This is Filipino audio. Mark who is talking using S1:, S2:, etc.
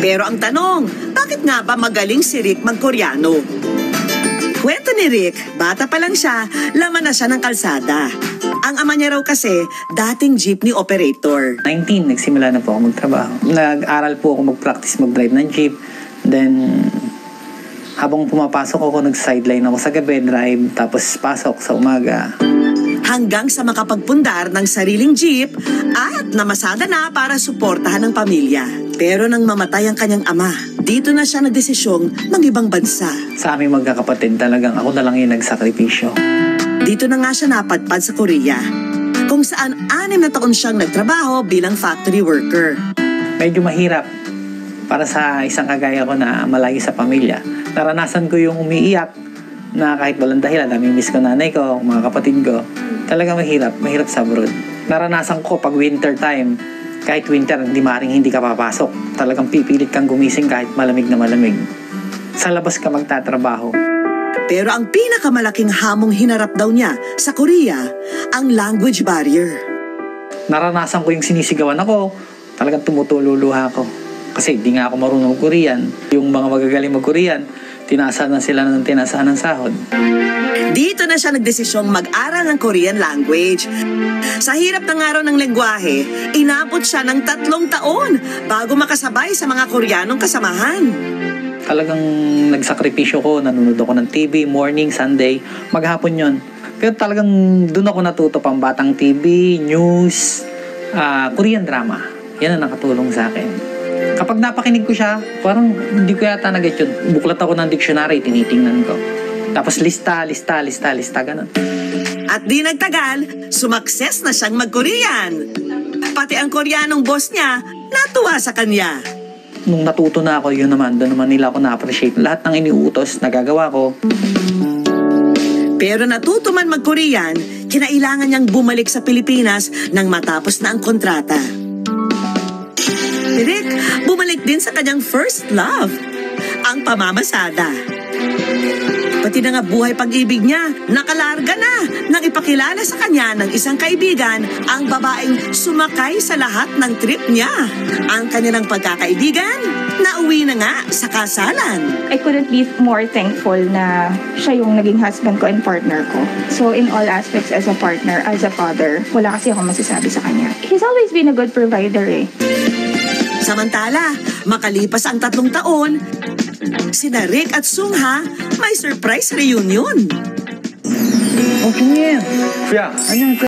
S1: Pero ang tanong, bakit nga ba magaling si Rick mag-Koreano? Kwento ni Rick, bata pa lang siya, laman na siya ng kalsada. Ang ama niya raw kasi, dating jeepney operator.
S2: 19, nagsimula na po ako magtrabaho. Nag-aral po ako mag-practice mag-drive ng jeep. Then, habang pumapasok ako, nag-sideline ako sa gabi, drive, tapos pasok sa umaga.
S1: Hanggang sa makapagpundar ng sariling jeep at namasada na para suportahan ng pamilya. Pero nang mamatay ang kanyang ama, dito na siya nagdesisyong mag-ibang bansa.
S2: Sa aming magkakapatid, talagang ako na lang yung nagsakripisyo.
S1: Dito na nga siya napadpad sa Korea, kung saan 6 na taon siyang nagtrabaho bilang factory worker.
S2: Medyo mahirap para sa isang kagaya ko na malayo sa pamilya. Naranasan ko yung umiiyak na kahit walang dahilan, namimiss ko nanay ko, mga kapatid ko. Talagang mahirap sa abroad. Naranasan ko pag winter time, kahit winter, hindi ka papasok. Talagang pipilit kang gumising kahit malamig na malamig. Sa labas ka magtatrabaho.
S1: Pero ang pinakamalaking hamong hinarap daw niya sa Korea, ang language barrier.
S2: Naranasan ko yung sinisigawan ako, talagang tumutululuha ako. Kasi di nga ako marunong mag-Korean. Yung mga magagaling mag-Korean, tinaasan na sila ng tinaasan ng sahod.
S1: Dito na siya nagdesisyong mag-aral ng Korean language. Sa hirap ng araw ng lengguwahe, inabot siya ng 3 taon bago makasabay sa mga Koreanong kasamahan.
S2: Talagang nagsakripisyo ko, nanonood ako ng TV, morning, Sunday, maghapon yon. Pero talagang doon ako natuto pang batang TV, news, Korean drama. Yan ang nakatulong sa akin. Kapag napakinig ko siya, parang hindi ko yata nag-get yun. Buklat ako ng dictionary, tinitingnan ko. Tapos lista, ganun.
S1: At di nagtagal, sumakses na siyang mag-Korean. Pati ang Koreanong boss niya, natuwa sa kanya.
S2: Nung natuto na ako, yun naman, doon naman nila ako na-appreciate. Lahat ng iniutos, nagagawa ko.
S1: Pero natuto man mag-Korean, kinailangan niyang bumalik sa Pilipinas nang matapos na ang kontrata. Rick, bumalik din sa kanyang first love, ang pamamasada. Pati na nga buhay pag-ibig niya, nakalarga na nang ipakilala sa kanya ng isang kaibigan ang babaeng sumakay sa lahat ng trip niya. Ang kanilang pagkakaibigan, nauwi na nga sa kasalan.
S3: I couldn't be more thankful na siya yung naging husband ko and partner ko. So in all aspects as a partner, as a father, wala kasi ako masasabi sa kanya. He's always been a good provider eh.
S1: Samantala, makalipas ang 3 taon, sina Rick at Sungha may surprise reunion.
S2: Okay,
S4: Kuya,
S2: anong